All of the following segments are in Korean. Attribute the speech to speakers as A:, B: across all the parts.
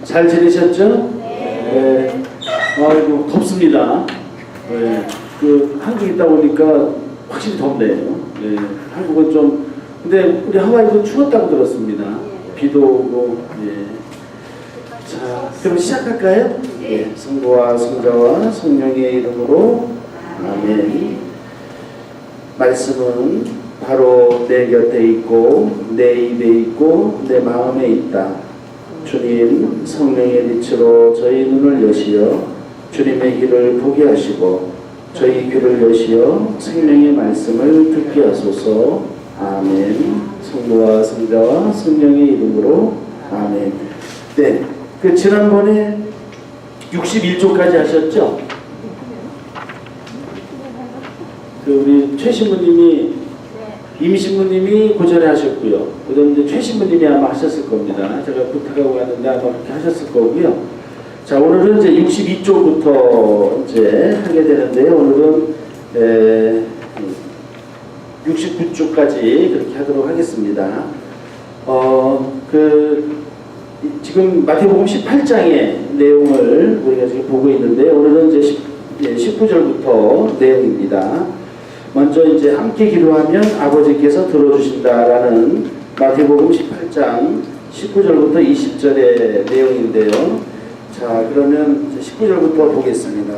A: 잘 지내셨죠? 네. 아이고 덥습니다. 네. 그 한국 있다 보니까 확실히 덥네요. 네. 한국은 좀 근데 우리 하와이도 추웠다고 들었습니다. 비도 오고. 예. 자, 그럼 시작할까요? 예. 성부와 성자와 성령의 이름으로 아멘. 말씀은 바로 내 곁에 있고 내 입에 있고 내 마음에 있다. 주님 성령의 빛으로 저희 눈을 여시어 주님의 길을 보게 하시고 저희 귀를 여시어 생명의 말씀을 듣게 하소서. 아멘. 성부와 성자와 성령의 이름으로 아멘. 네, 그 지난번에 61조까지 하셨죠? 그 우리 최 신부님이 임신부님이 그 전에 하셨고요. 그 다음에 이제 최 신부님이 아마 하셨을 겁니다. 제가 부탁하고 왔는데 아마 그렇게 하셨을 거고요. 자, 오늘은 이제 62조부터 이제 하게 되는데요. 오늘은 69조까지 그렇게 하도록 하겠습니다. 지금 마태복음 18장의 내용을 우리가 지금 보고 있는데 오늘은 이제 19절부터 내용입니다. 먼저 이제 함께 기도하면 아버지께서 들어주신다라는 마태복음 18장 19절부터 20절의 내용인데요. 자, 그러면 이제 19절부터 보겠습니다.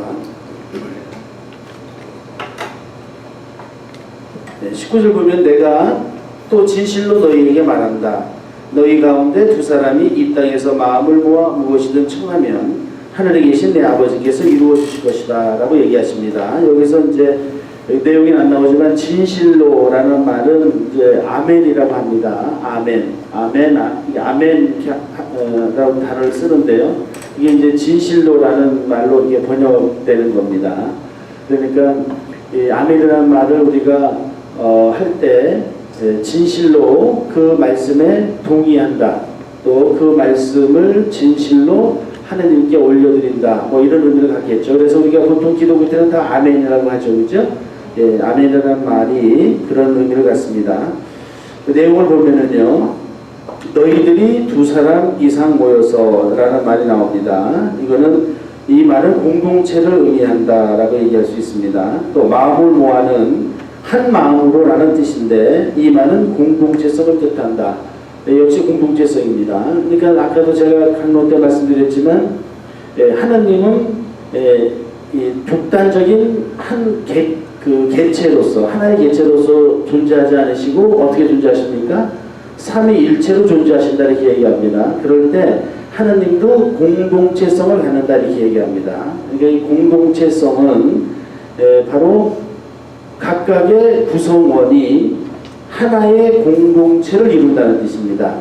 A: 네, 19절 보면 내가 또 진실로 너희에게 말한다. 너희 가운데 두 사람이 이 땅에서 마음을 모아 무엇이든 청하면 하늘에 계신 내 아버지께서 이루어 주실 것이다 라고 얘기하십니다. 여기서 이제 내용이 안 나오지만 진실로라는 말은 이제 아멘이라고 합니다. 아멘, 아멘이라고 단어를 쓰는데요. 이게 이제 진실로라는 말로 이게 번역되는 겁니다. 그러니까 이 아멘이라는 말을 우리가 할 때 진실로 그 말씀에 동의한다. 또 그 말씀을 진실로 하나님께 올려드린다. 뭐 이런 의미를 갖겠죠. 그래서 우리가 보통 기도 끝에는 다 아멘이라고 하죠. 그죠? 예, 아멘이라는 말이 그런 의미를 갖습니다. 그 내용을 보면은요, 너희들이 두 사람 이상 모여서 라는 말이 나옵니다. 이거는 이 말은 공동체를 의미한다라고 얘기할 수 있습니다. 또 마음을 모아는 한 마음으로 라는 뜻인데 이 말은 공동체성을 뜻한다. 네, 역시 공동체성입니다. 그러니까 아까도 제가 강론 때 말씀드렸지만 하나님은 이 독단적인 한 개체로서 하나의 개체로서 존재하지 않으시고 어떻게 존재하십니까? 삼위일체로 존재하신다 이렇게 얘기합니다. 그럴 때 하나님도 공동체성을 갖는다 이렇게 얘기합니다. 그러니까 이 공동체성은 바로 각각의 구성원이 하나의 공동체를 이룬다는 뜻입니다.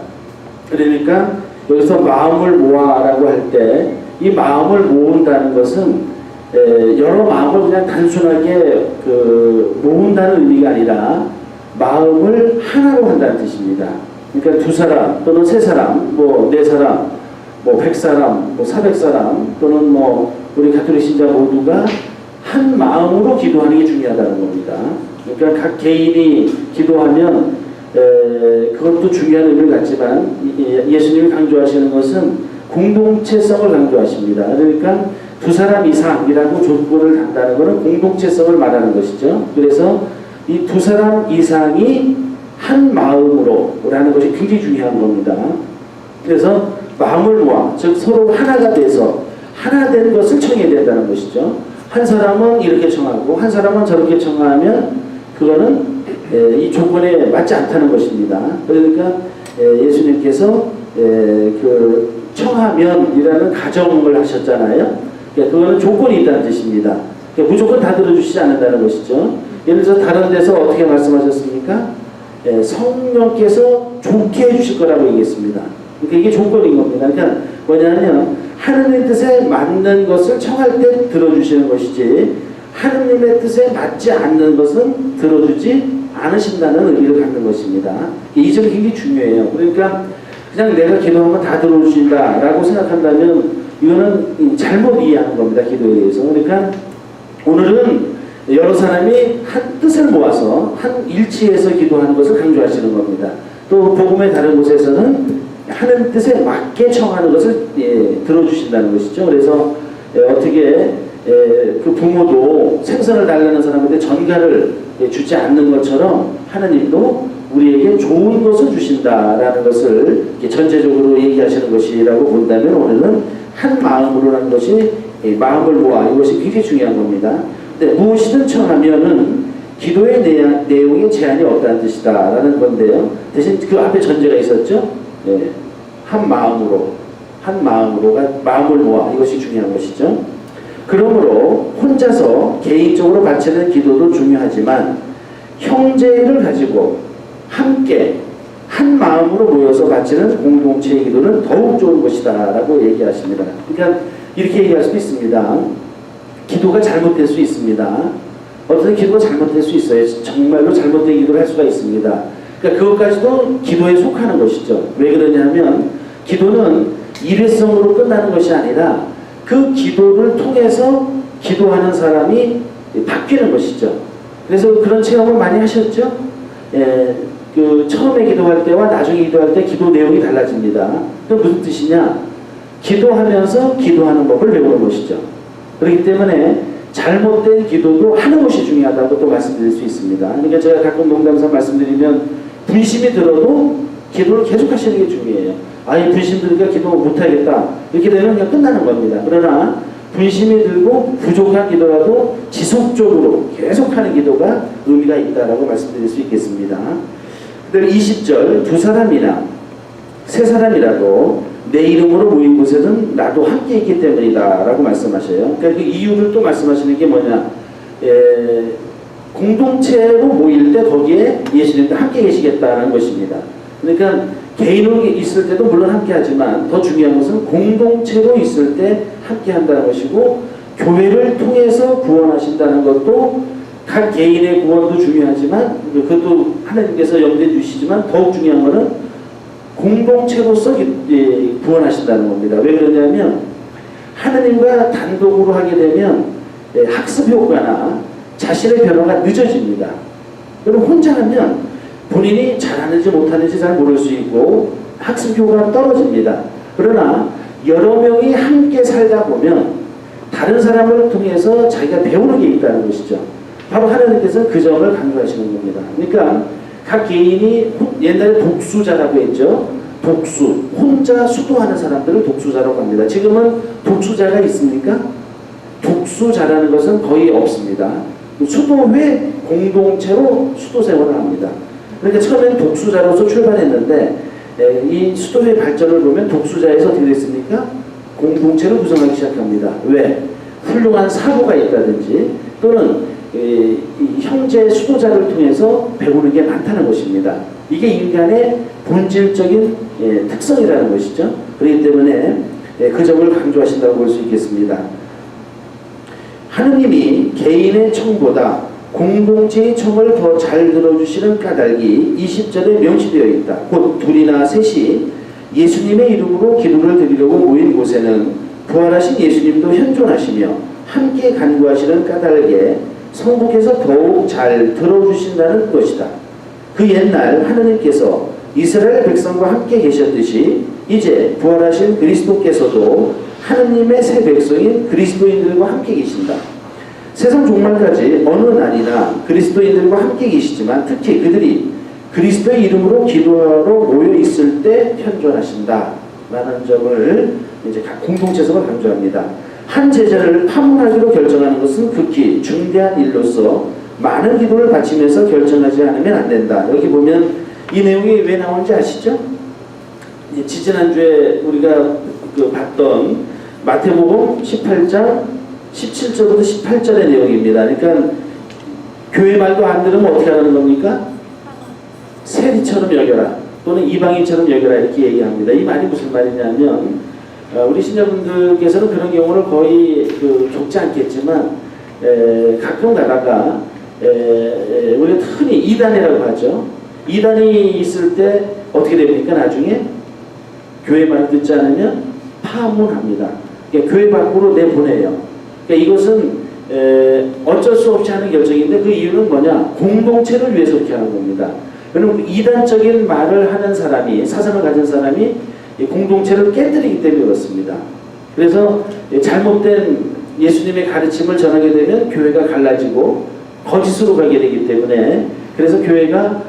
A: 그러니까 여기서 마음을 모아라고 할 때 이 마음을 모은다는 것은 여러 마음을 그냥 단순하게 모은다는 의미가 아니라 마음을 하나로 한다는 뜻입니다. 그러니까 두 사람 또는 세 사람, 뭐 네 사람, 뭐 100사람, 뭐 400사람 또는 뭐 우리 가톨릭 신자 모두가 한 마음으로 기도하는 게 중요하다는 겁니다. 그러니까 각 개인이 기도하면 그것도 중요한 의미를 갖지만 예수님이 강조하시는 것은 공동체성을 강조하십니다. 그러니까 두 사람 이상이라고 조건을 단다는 것은 공동체성을 말하는 것이죠. 그래서 이 두 사람 이상이 한 마음으로 라는 것이 굉장히 중요한 겁니다. 그래서 마음을 모아, 즉 서로 하나가 돼서 하나 된 것을 청해야 된다는 것이죠. 한 사람은 이렇게 청하고 한 사람은 저렇게 청하면 그거는 이 조건에 맞지 않다는 것입니다. 그러니까 예수님께서 그 청하면이라는 가정을 하셨잖아요. 그러니까 그거는 조건이 있다는 뜻입니다. 그러니까 무조건 다 들어주시지 않는다는 것이죠. 예를 들어서 다른 데서 어떻게 말씀하셨습니까? 성령께서 좋게 해주실 거라고 얘기했습니다. 그러니까 이게 조건인 겁니다. 그러니까 뭐냐면 하느님의 뜻에 맞는 것을 청할 때 들어주시는 것이지 하느님의 뜻에 맞지 않는 것은 들어주지 않으신다는 의미를 갖는 것입니다. 이 점이 굉장히 중요해요. 그러니까 그냥 내가 기도하면 다 들어주신다라고 생각한다면 이거는 잘못 이해하는 겁니다. 기도에 대해서. 그러니까 오늘은 여러 사람이 한 뜻을 모아서 한 일치해서 기도하는 것을 강조하시는 겁니다. 또 복음의 다른 곳에서는 하는 뜻에 맞게 청하는 것을 들어주신다는 것이죠. 그래서 어떻게 그 부모도 생선을 달라는 사람한테 전가를 주지 않는 것처럼 하나님도 우리에게 좋은 것을 주신다라는 것을 전체적으로 얘기하시는 것이라고 본다면 오늘은 한 마음으로라는 것이 마음을 모아 이것이 굉장히 중요한 겁니다. 근데 무엇이든 청하면은 기도의 내용에 제한이 없다는 뜻이다라는 건데요. 대신 그 앞에 전제가 있었죠. 한 마음으로가 마음을 모아 이것이 중요한 것이죠. 그러므로 혼자서 개인적으로 바치는 기도도 중요하지만 형제를 가지고 함께 한 마음으로 모여서 바치는 공동체의 기도는 더욱 좋은 것이다 라고 얘기하십니다. 그러니까 이렇게 얘기할 수도 있습니다. 기도가 잘못될 수 있습니다. 어떤 기도가 잘못될 수 있어요. 정말로 잘못된 기도를 할 수가 있습니다. 그러니까 그것까지도 기도에 속하는 것이죠. 왜 그러냐면 기도는 일회성으로 끝나는 것이 아니라 그 기도를 통해서 기도하는 사람이 바뀌는 것이죠. 그래서 그런 체험을 많이 하셨죠? 그 처음에 기도할 때와 나중에 기도할 때 기도 내용이 달라집니다. 그 무슨 뜻이냐? 기도하면서 기도하는 법을 배우는 것이죠. 그렇기 때문에 잘못된 기도도 하는 것이 중요하다고 또 말씀드릴 수 있습니다. 그러니까 제가 가끔 농담삼아 말씀드리면 분심이 들어도 기도를 계속 하시는 게 중요해요. 아예 분심 들으니까 기도 못하겠다. 이렇게 되면 그냥 끝나는 겁니다. 그러나 분심이 들고 부족한 기도라도 지속적으로 계속하는 기도가 의미가 있다라고 말씀드릴 수 있겠습니다. 20절 두 사람이나 세 사람이라도 내 이름으로 모인 곳에는 나도 함께 있기 때문이다 라고 말씀하셔요. 그러니까 그 이유를 또 말씀하시는 게 뭐냐, 공동체로 모일 때 거기에 예수님도 함께 계시겠다는 것입니다. 그러니까 개인으로 있을 때도 물론 함께 하지만 더 중요한 것은 공동체로 있을 때 함께 한다는 것이고, 교회를 통해서 구원하신다는 것도 각 개인의 구원도 중요하지만 그것도 하나님께서 염두에 주시지만 더욱 중요한 것은 공동체로서 구원하신다는 겁니다. 왜 그러냐면 하나님과 단독으로 하게 되면 학습 효과나 자신의 변화가 늦어집니다. 그럼 혼자 하면 본인이 잘하는지 못하는지 잘 모를 수 있고 학습 효과가 떨어집니다. 그러나 여러 명이 함께 살다 보면 다른 사람을 통해서 자기가 배우는 게 있다는 것이죠. 바로 하나님께서 그 점을 강조하시는 겁니다. 그러니까 각 개인이 옛날에 독수자라고 했죠. 독수, 혼자 수도하는 사람들을 독수자라고 합니다. 지금은 독수자가 있습니까? 독수자라는 것은 거의 없습니다. 수도회 공동체로 수도 생활을 합니다. 그러니까 처음에는 독수자로서 출발했는데 이 수도회 발전을 보면 독수자에서 어떻게 됐습니까? 공동체를 구성하기 시작합니다. 왜? 훌륭한 사고가 있다든지 또는 이 형제 수도자를 통해서 배우는 게 많다는 것입니다. 이게 인간의 본질적인 특성이라는 것이죠. 그렇기 때문에 그 점을 강조하신다고 볼 수 있겠습니다. 하느님이 개인의 청보다 공동체의 청을 더 잘 들어주시는 까닭이 20절에 명시되어 있다. 곧 둘이나 셋이 예수님의 이름으로 기도를 드리려고 모인 곳에는 부활하신 예수님도 현존하시며 함께 간구하시는 까닭에 성부께서 더욱 잘 들어주신다는 것이다. 그 옛날 하느님께서 이스라엘 백성과 함께 계셨듯이 이제 부활하신 그리스도께서도 하느님의 새 백성인 그리스도인들과 함께 계신다. 세상 종말까지 어느 날이나 그리스도인들과 함께 계시지만 특히 그들이 그리스도의 이름으로 기도하러 모여 있을 때 현존하신다 라는 점을 이제 각 공동체에서 강조합니다. 한 제자를 파문하기로 결정하는 것은 극히 중대한 일로서 많은 기도를 바치면서 결정하지 않으면 안 된다. 여기 보면 이 내용이 왜 나오는지 아시죠? 지지난주에 우리가 봤던 마태복음 18장 17절부터 18절의 내용입니다. 그러니까 교회 말도 안 들으면 어떻게 하는 겁니까? 세리처럼 여겨라 또는 이방인처럼 여겨라 이렇게 얘기합니다. 이 말이 무슨 말이냐면 우리 신자분들께서는 그런 경우를 거의 겪지 않겠지만 가끔 가다가 우리가 흔히 이단이라고 하죠. 이단이 있을 때 어떻게 됩니까? 나중에 교회 말 듣지 않으면 파문합니다. 그러니까 교회 밖으로 내보내요. 그러니까 이것은 어쩔 수 없이 하는 결정인데 그 이유는 뭐냐? 공동체를 위해서 그렇게 하는 겁니다. 그럼 이단적인 말을 하는 사람이, 사상을 가진 사람이 이 공동체를 깨뜨리기 때문에 그렇습니다. 그래서 잘못된 예수님의 가르침을 전하게 되면 교회가 갈라지고 거짓으로 가게 되기 때문에, 그래서 교회가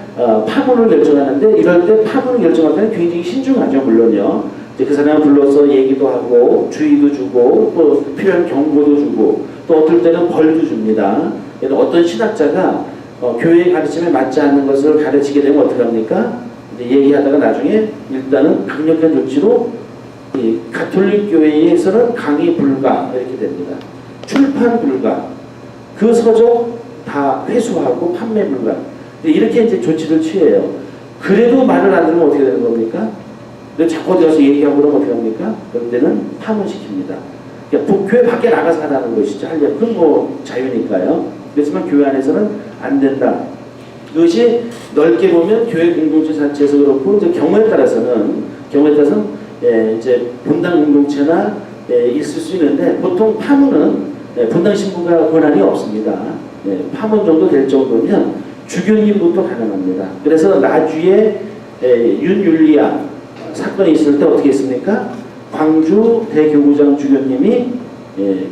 A: 파문을 결정하는데, 이럴 때 파문을 결정할 때는 굉장히 신중하죠. 물론요. 이제 그 사람을 불러서 얘기도 하고 주의도 주고 또 필요한 경고도 주고 또 어떨 때는 벌도 줍니다. 어떤 신학자가 교회의 가르침에 맞지 않는 것을 가르치게 되면 어떻게 합니까? 이제 얘기하다가 나중에 일단은 강력한 조치로 이 가톨릭 교회에서는 강의 불가 이렇게 됩니다. 출판 불가, 그 서적 다 회수하고 판매 불가, 이렇게 이제 조치를 취해요. 그래도 말을 안 들으면 어떻게 되는 겁니까? 자꾸 어디 가서 얘기하고 그러면 어떻게 합니까? 그런 데는 파문시킵니다. 그러니까 교회 밖에 나가서 하라는 것이죠. 하려면 그건 뭐 자유니까요. 그렇지만 교회 안에서는 안 된다. 그것이 넓게 보면 교회 공동체 자체에서 그렇고, 이제 경우에 따라서는 이제 본당 공동체나 있을 수 있는데, 보통 파문은 본당 신부가 권한이 없습니다. 파문 정도 될 정도면 주교님부터 가능합니다. 그래서 나주에 윤율리아 사건이 있을 때 어떻게 했습니까? 광주 대교구장 주교님이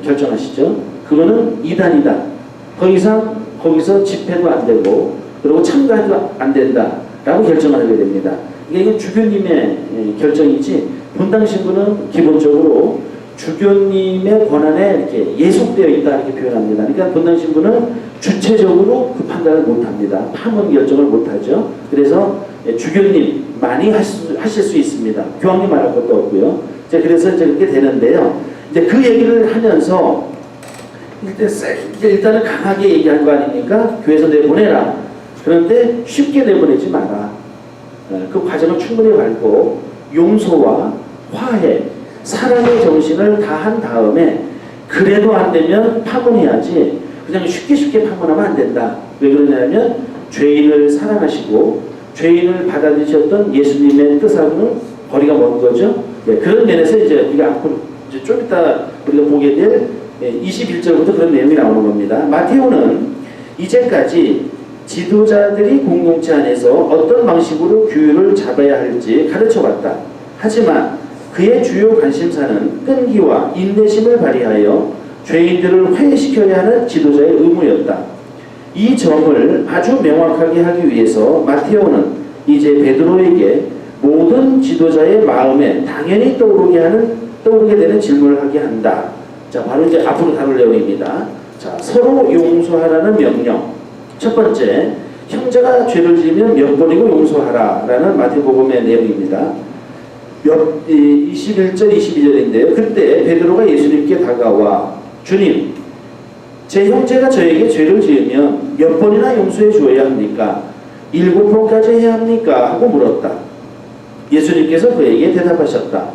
A: 결정하시죠. 그거는 이단이다. 더 이상 거기서 집회도 안 되고 그리고 참가도 안 된다라고 결정을 하게 됩니다. 이게 주교님의 결정이지, 본당 신부는 기본적으로 주교님의 권한에 이렇게 예속되어 있다 이렇게 표현합니다. 그러니까 본당 신부는 주체적으로 그 판단을 못합니다. 파문 결정을 못하죠. 그래서 주교님만이 하실 수 있습니다. 교황님 말할 것도 없고요. 그래서 이제 그렇게 되는데요. 이제 그 얘기를 하면서 일단은 강하게 얘기한 거 아닙니까? 교회에서 내보내라. 그런데 쉽게 내보내지 마라. 그 과정을 충분히 밟고 용서와 화해, 사랑의 정신을 다한 다음에, 그래도 안 되면 파문해야지 그냥 쉽게 파문하면 안 된다. 왜 그러냐면 죄인을 사랑하시고 죄인을 받아들이셨던 예수님의 뜻하고는 거리가 먼 거죠. 그런 면에서 이제 우리가 앞으로 이제 좀 이따 우리가 보게 될 21절부터 그런 내용이 나오는 겁니다. 마테오는 이제까지 지도자들이 공동체 안에서 어떤 방식으로 규율을 잡아야 할지 가르쳐봤다. 하지만 그의 주요 관심사는 끈기와 인내심을 발휘하여 죄인들을 회개시켜야 하는 지도자의 의무였다. 이 점을 아주 명확하게 하기 위해서 마테오는 이제 베드로에게 모든 지도자의 마음에 당연히 떠오르게 되는 질문을 하게 한다. 자, 바로 이제 앞으로 다룰 내용입니다. 자, 서로 용서하라는 명령. 첫 번째, 형제가 죄를 지으면 몇 번이고 용서하라라는 마태복음의 내용입니다. 21절, 22절인데요. 그때 베드로가 예수님께 다가와 주님, 제 형제가 저에게 죄를 지으면 몇 번이나 용서해 주어야 합니까? 7번까지 해야 합니까? 하고 물었다. 예수님께서 그에게 대답하셨다.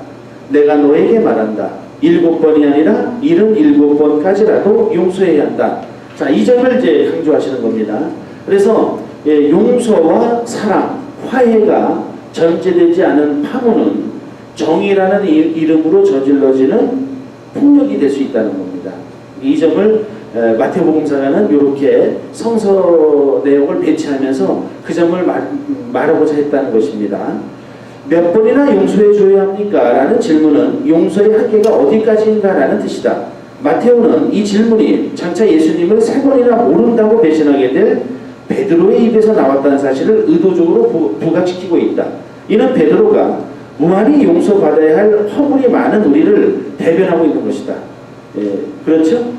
A: 내가 너에게 말한다. 7번이 아니라 77번까지라도 용서해야 한다. 자, 이 점을 이제 강조하시는 겁니다. 그래서 용서와 사랑, 화해가 전제되지 않은 파문은 정의라는 이름으로 저질러지는 폭력이 될 수 있다는 겁니다. 이 점을 마태복음사가는 이렇게 성서 내용을 배치하면서 그 점을 말하고자 했다는 것입니다. 몇 번이나 용서해 줘야 합니까? 라는 질문은 용서의 한계가 어디까지인가 라는 뜻이다. 마테오는 이 질문이 장차 예수님을 3번이나 모른다고 배신하게 될 베드로의 입에서 나왔다는 사실을 의도적으로 부각시키고 있다. 이는 베드로가 무한히 용서받아야 할 허물이 많은 우리를 대변하고 있는 것이다. 그렇죠?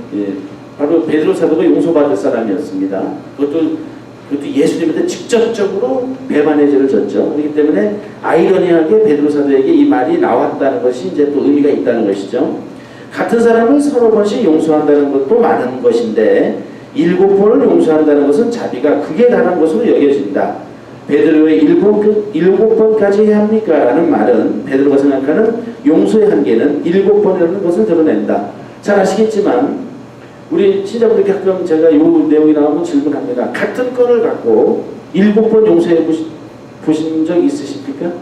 A: 바로 베드로 사도가 용서받을 사람이었습니다. 그것도 예수님한테 직접적으로 배반의 죄를 졌죠. 그렇기 때문에 아이러니하게 베드로 사도에게 이 말이 나왔다는 것이 이제 또 의미가 있다는 것이죠. 같은 사람을 30번씩 용서한다는 것도 많은 것인데 7번을 용서한다는 것은 자비가 극에 달한 것으로 여겨진다. 베드로의 7번까지 해야 합니까? 라는 말은 베드로가 생각하는 용서의 한계는 7번이라는 것을 드러낸다. 잘 아시겠지만 우리 신자분들 가끔 제가 이 내용이 나오면 질문합니다. 같은 건을 갖고 7번 용서해 보신 적 있으십니까?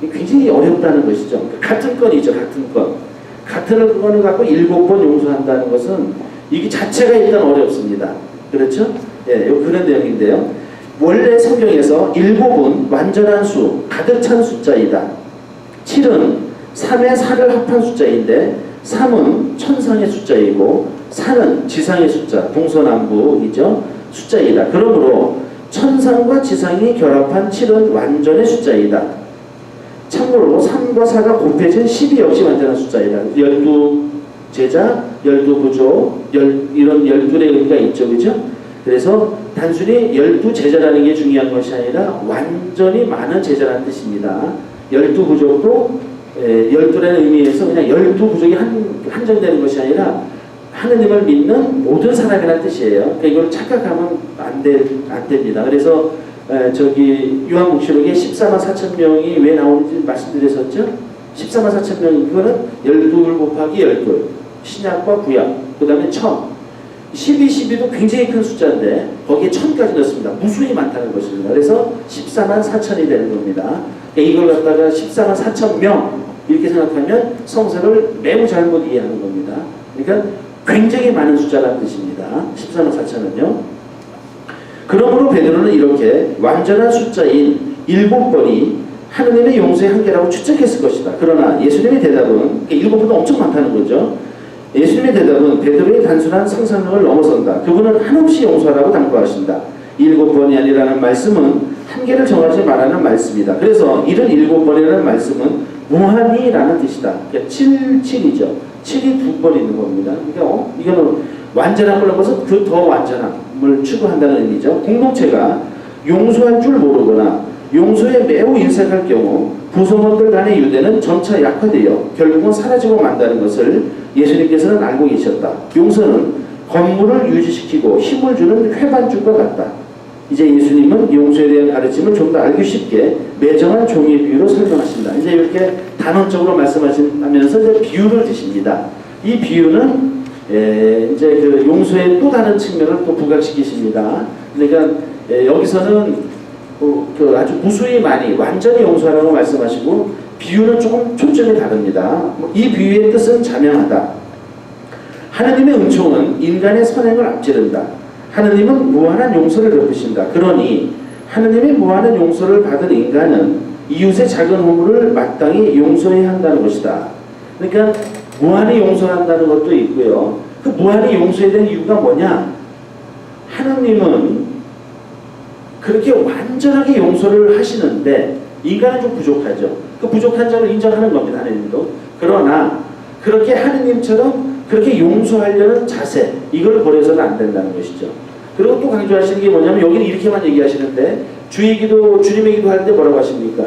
A: 굉장히 어렵다는 것이죠. 같은 건이죠. 같은 건. 같은 건을 갖고 7번 용서한다는 것은 이게 자체가 일단 어렵습니다. 그렇죠? 그런 내용인데요. 원래 성경에서 7은 완전한 수, 가득 찬 숫자이다. 7은 3의 4를 합한 숫자인데 3은 천상의 숫자이고 4는 지상의 숫자, 동서남북이죠. 숫자이다. 그러므로 천상과 지상이 결합한 7은 완전의 숫자이다. 참고로 3과 4가 곱해진 10이 역시 완전한 숫자이다. 12제자, 12부조, 이런 12의 의미가 있죠. 그죠? 그래서 단순히 12제자라는 게 중요한 것이 아니라 완전히 많은 제자라는 뜻입니다. 12부족도 12라는 의미에서 그냥 12부족이 한정되는 것이 아니라 하느님을 믿는 모든 사람이라는 뜻이에요. 그러니까 이걸 착각하면 안 됩니다. 그래서 저기 요한복음록에 14만 4천 명이 왜 나오는지 말씀드렸었죠? 14만 4천 명이 그거는 12 곱하기 12 신약과 구약 그 다음에 1000 12, 12도 굉장히 큰 숫자인데 거기에 1000까지 넣습니다. 무수히 많다는 것입니다. 그래서 14만 4천이 되는 겁니다. 그러니까 이걸 갖다가 14만 4천 명 이렇게 생각하면 성서를 매우 잘못 이해하는 겁니다. 그러니까 굉장히 많은 숫자라는 뜻입니다. 14만 4천은요. 그러므로 베드로는 이렇게 완전한 숫자인 7번이 하느님의 용서의 한계라고 추측했을 것이다. 그러나 예수님의 대답은 7번도 엄청 많다는 거죠. 예수님의 대답은 베드로의 단순한 상상력을 넘어선다. 그분은 한없이 용서하라고 당부하신다. 7번이 아니라는 말씀은 한계를 정하지 말라는 말씀이다. 그래서 77번이라는 말씀은 무한히라는 뜻이다. 그러니까 7이죠. 7이 2번 있는 겁니다. 그러니까 이거는 완전함을 넘어서 그 더 완전함을 추구한다는 의미죠. 공동체가 용서할 줄 모르거나 용서에 매우 인색할 경우 구성원들 간의 유대는 점차 약화되어 결국은 사라지고 만다는 것을 예수님께서는 알고 계셨다. 용서는 건물을 유지시키고 힘을 주는 회반줄과 같다. 이제 예수님은 용서에 대한 가르침을 좀 더 알기 쉽게 매정한 종이의 비유로 설명하신다. 이제 이렇게 단언적으로 말씀하시면서 이제 비유를 드십니다. 이 비유는 이제 그 용서의 또 다른 측면을 또 부각시키십니다. 그러니까 여기서는 그 아주 무수히 많이 완전히 용서하라고 말씀하시고 비유는 조금 초점이 다릅니다. 이 비유의 뜻은 자명하다. 하느님의 은총은 인간의 선행을 앞지른다. 하느님은 무한한 용서를 베푸신다. 그러니 하느님의 무한한 용서를 받은 인간은 이웃의 작은 허물을 마땅히 용서해야 한다는 것이다. 그러니까 무한히 용서한다는 것도 있고요. 그 무한히 용서해야 되는 이유가 뭐냐? 하느님은 그렇게 완전하게 용서를 하시는데 인간은 좀 부족하죠. 그 부족한 점을 인정하는 겁니다. 하느님도. 그러나 그렇게 하느님처럼 그렇게 용서하려는 자세 이걸 버려서는 안 된다는 것이죠. 그리고 또 강조하시는 게 뭐냐면 여기는 이렇게만 얘기하시는데 주의 기도, 주님의 기도 할 때 뭐라고 하십니까?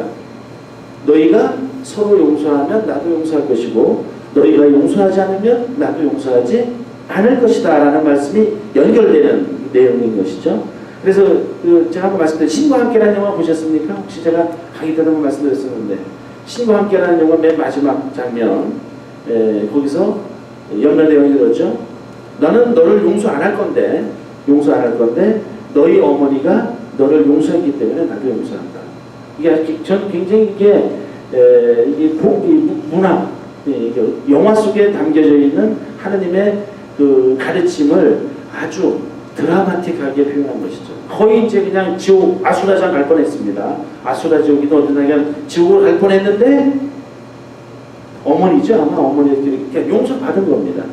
A: 너희가 서로 용서하면 나도 용서할 것이고 너희가 용서하지 않으면 나도 용서하지 않을 것이다 라는 말씀이 연결되는 내용인 것이죠. 그래서 제가 한번 말씀드린 신과 함께라는 영화 보셨습니까? 혹시 제가 강의 때 한번 말씀드렸었는데 신과 함께라는 영화 맨 마지막 장면 거기서 연말 내용이 그렇죠. 나는 너를 용서 안 할 건데 너희 어머니가 너를 용서했기 때문에 나도 용서한다. 이게 저는 굉장히 이게 문화 영화 속에 담겨져 있는 하느님의 그 가르침을 아주 드라마틱하게 표현한 것이죠. 거의 이제 그냥 지옥 아수라장 갈 뻔했습니다. 아수라 지옥이든 어디나 지옥을 갈 뻔했는데 어머니죠. 아마 어머니들이 용서 받은 겁니다.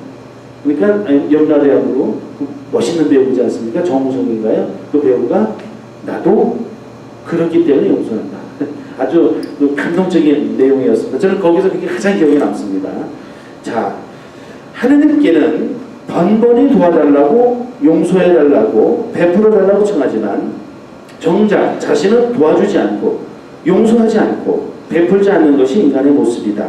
A: 그러니까 염라대왕으로 멋있는 배우지 않습니까? 정우성인가요? 그 배우가 나도 그렇기 때문에 용서한다. 아주 감동적인 내용이었습니다. 저는 거기서 그게 가장 기억에 남습니다. 자, 하느님께는 번번이 도와달라고 용서해달라고 베풀어달라고 청하지만 정작 자신은 도와주지 않고 용서하지 않고 베풀지 않는 것이 인간의 모습이다.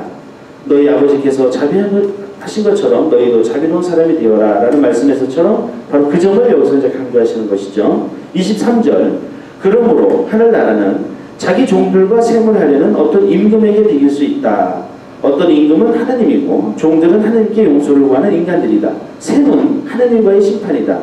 A: 너희 아버지께서 자비하신 것처럼 너희도 자비로운 사람이 되어라 라는 말씀에서처럼 바로 그 점을 여기서 이제 강조하시는 것이죠. 23절 그러므로 하늘나라는 자기 종들과 세문하려는 어떤 임금에게 비길 수 있다. 어떤 임금은 하느님이고 종들은 하느님께 용서를 구하는 인간들이다. 셈은 하느님과의 심판이다.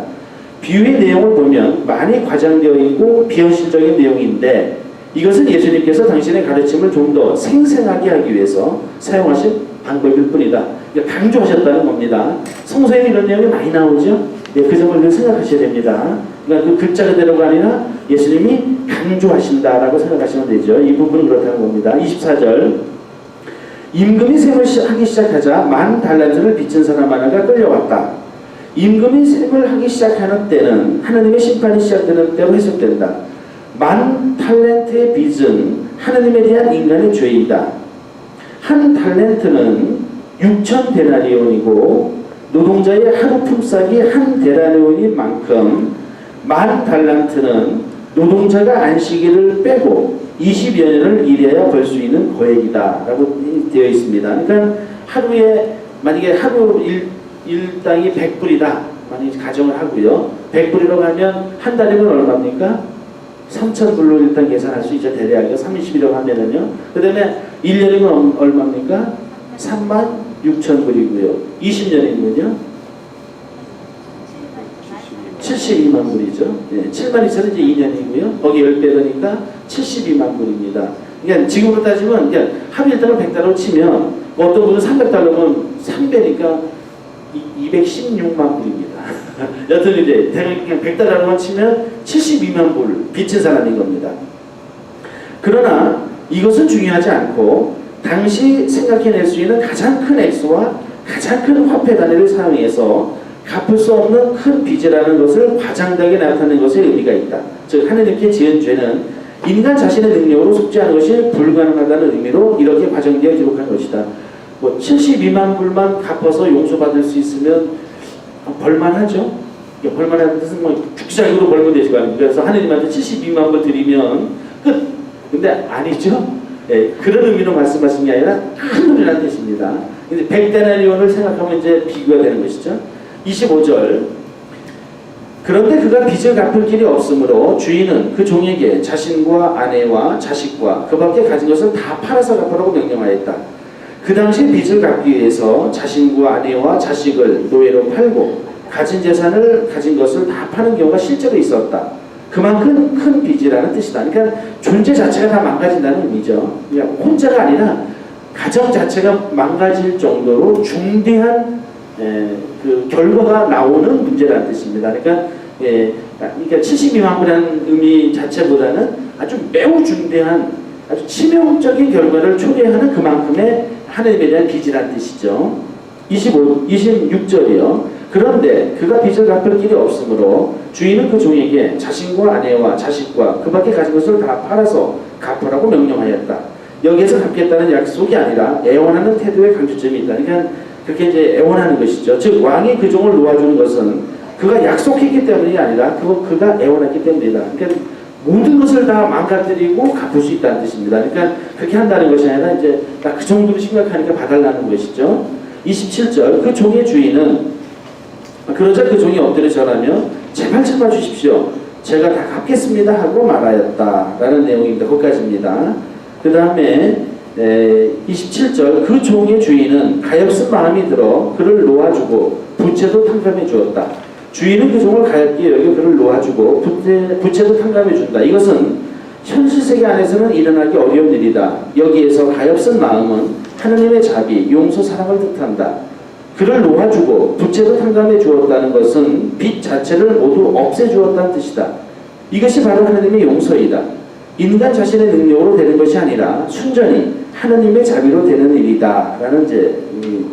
A: 비유의 내용을 보면 많이 과장되어 있고 비현실적인 내용인데 이것은 예수님께서 당신의 가르침을 좀 더 생생하게 하기 위해서 사용하신 방법일 뿐이다. 그러니까 강조하셨다는 겁니다. 성서에는 이런 내용이 많이 나오죠. 그 점을 늘 생각하셔야 됩니다. 그러니까 그 글자 그대로가 아니라 예수님이 강조하신다라고 생각하시면 되죠. 이 부분은 그렇다는 겁니다. 24절 임금이 셈을 하기 시작하자 10,000달란트를 빚진 사람 하나가 끌려왔다. 임금이 셈을 하기 시작하는 때는 하느님의 심판이 시작되는 때로 해석된다. 10,000달란트의 빚은 하느님에 대한 인간의 죄이다. 한 달란트는 6,000데나리온이고 노동자의 하루 품삯이 한 데나리온인 만큼 10,000달란트는 노동자가 안식일을 빼고 20여 년을 일해야 벌 수 있는 거액이다 라고 되어 있습니다. 그러니까 하루에 만약에 하루 일당이 100불이다 만약에 가정을 하고요. 100불이라고 하면 한 달이면 얼마입니까? 3,000불로 일단 계산할 수 있죠. 대략 30이라고 하면은요. 그 다음에 1년이면 얼마입니까? 36,000불이고요. 20년이면요? 72만 불이죠. 예, 7만 2천은 이제 2년이고요. 거기 10배 더니까 72만 불입니다. 그러니까 지금으로 따지면 그러니까 하루 일당을 100달러로 치면 어떤 분은 300달러면 3배니까 216만 불입니다. 여튼 이제 그냥 100달러로만 치면 72만 불 빚진 사람인 겁니다. 그러나 이것은 중요하지 않고 당시 생각해낼 수 있는 가장 큰 액수와 가장 큰 화폐 단위를 사용해서 갚을 수 없는 큰 빚이라는 것을 과장되게 나타내는 것에 의미가 있다. 즉 하느님께 지은 죄는 인간 자신의 능력으로 속죄하는 것이 불가능하다는 의미로 이렇게 과장되어 기록한 것이다. 뭐 72만 불만 갚아서 용서받을 수 있으면 벌만하죠. 벌만한 뜻은 뭐 국제적으로 벌면 되실 거 아닙니까? 그래서 하느님한테 72만 불 드리면 끝. 근데 아니죠. 예, 그런 의미로 말씀하신 게 아니라 큰 돈이라는 뜻입니다. 근데 100데나리온을 생각하면 이제 비교가 되는 것이죠. 25절. 그런데 그가 빚을 갚을 길이 없으므로 주인은 그 종에게 자신과 아내와 자식과 그 밖에 가진 것을 다 팔아서 갚으라고 명령하였다. 그 당시 빚을 갚기 위해서 자신과 아내와 자식을 노예로 팔고 가진 재산을 가진 것을 다 파는 경우가 실제로 있었다. 그만큼 큰 빚이라는 뜻이다. 그러니까 존재 자체가 다 망가진다는 의미죠. 그냥 혼자가 아니라 가정 자체가 망가질 정도로 중대한 그 결과가 나오는 문제라는 뜻입니다. 그러니까 그러니까 72만 불이라는 의미 자체보다는 아주 매우 중대한 아주 치명적인 결과를 초래하는 그만큼의 하느님에 대한 빚이라는 뜻이죠. 26절이요. 그런데 그가 빚을 갚을 길이 없으므로 주인은 그 종에게 자신과 아내와 자식과 그 밖에 가진 것을 다 팔아서 갚으라고 명령하였다. 여기에서 갚겠다는 약속이 아니라 애원하는 태도의 강조점이 있다. 그러니까 그렇게 이제 애원하는 것이죠. 즉 왕이 그 종을 놓아주는 것은 그가 약속했기 때문이 아니라 그가 애원했기 때문이다. 그러니까 모든 것을 다 망가뜨리고 갚을 수 있다는 뜻입니다. 그러니까 그렇게 한다는 것이 아니라 이제 딱 그 정도로 심각하니까 봐달라는 것이죠. 27절. 그 종의 주인은 그러자 그 종이 엎드려 절하며 제발 참아주십시오. 제가 다 갚겠습니다 하고 말하였다 라는 내용입니다. 거기까지입니다. 그 다음에 27절. 그 종의 주인은 가엾은 마음이 들어 그를 놓아주고 부채도 탕감해 주었다. 주인은 그 종을 가엾게 여겨 그를 놓아주고 부채도 탕감해 준다. 이것은 현실 세계 안에서는 일어나기 어려운 일이다. 여기에서 가엾은 마음은 하느님의 자비, 용서, 사랑을 뜻한다. 그를 놓아주고 부채도 탕감해 주었다는 것은 빚 자체를 모두 없애주었다는 뜻이다. 이것이 바로 하느님의 용서이다. 인간 자신의 능력으로 되는 것이 아니라 순전히 하느님의 자비로 되는 일이다 라는 이제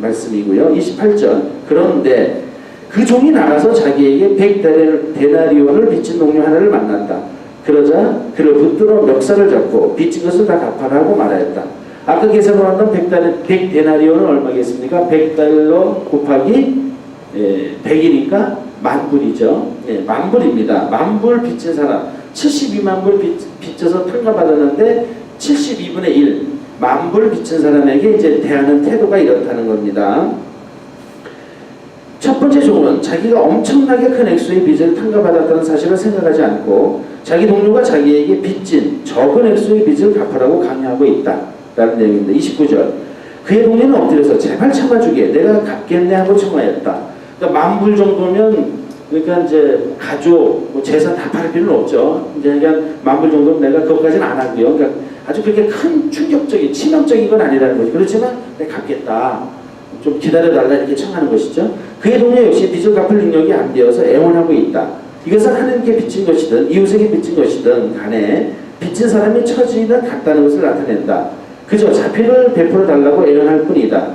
A: 말씀이고요. 28절. 그런데 그 종이 나가서 자기에게 100데나리온을 빚진 농녀 하나를 만난다. 그러자 그를 붙들어 멱살을 잡고 빚진 것을 다 갚아라고 말하였다. 아까 계산을 한던 100데나리온은 얼마겠습니까? 100달러 곱하기 100이니까 만불이죠. 10,000불입니다. 10,000불 빚진 사람 72만 불 빚져서 탕감받았는데 72분의 1 10,000불 빚진 사람에게 이제 대하는 태도가 이렇다는 겁니다. 첫 번째 종은 자기가 엄청나게 큰 액수의 빚을 탕감받았다는 사실을 생각하지 않고 자기 동료가 자기에게 빚진 적은 액수의 빚을 갚으라고 강요하고 있다 라는 내용입니다. 29절. 그의 동료는 엎드려서 제발 참아주게 내가 갚겠네 하고 청하였다. 그러니까 10,000불 정도면 그러니까 이제 가족 뭐 재산 다 팔 필요는 없죠. 이제 그러니까 10,000불 정도면 내가 그것까지는 안 하고요. 그러니까 아주 그렇게 큰 충격적인 치명적인 건 아니라는 거죠. 그렇지만 내가 갚겠다. 좀 기다려달라 이렇게 청하는 것이죠. 그의 동료 역시 빚을 갚을 능력이 안 되어서 애원하고 있다. 이것은 하느님께 빚진 것이든 이웃에게 빚진 것이든 간에 빚진 사람의 처지는 같다는 것을 나타낸다. 그저 자비를 베풀어 달라고 애원할 뿐이다.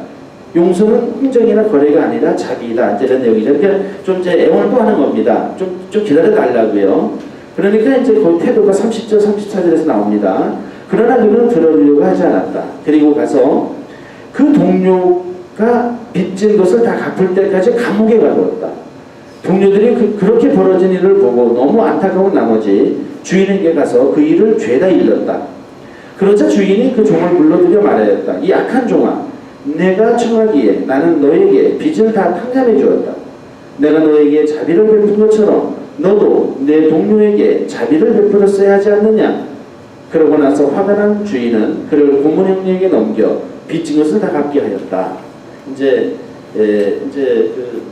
A: 용서는 흥정이나 거래가 아니라 자비이다. 이제 이런 내용이죠. 그러니까 좀 이제 애원을 또 하는 겁니다. 좀 기다려 달라고요. 그러니까 이제 그 태도가 30절, 34절에서 나옵니다. 그러나 그는 들어주려고 하지 않았다. 그리고 가서 그 동료가 빚진 것을 다 갚을 때까지 감옥에 가두었다. 동료들이 그렇게 벌어진 일을 보고 너무 안타까운 나머지 주인에게 가서 그 일을 죄다 일렀다. 그러자 주인이 그 종을 불러들여 말하였다. 이 악한 종아, 내가 청하기에 나는 너에게 빚을 다 탕감해 주었다. 내가 너에게 자비를 베푼 것처럼 너도 내 동료에게 자비를 베풀었어야 하지 않느냐. 그러고 나서 화가 난 주인은 그를 고문 형님에게 넘겨 빚진 것을 다 갚게 하였다. 이제 그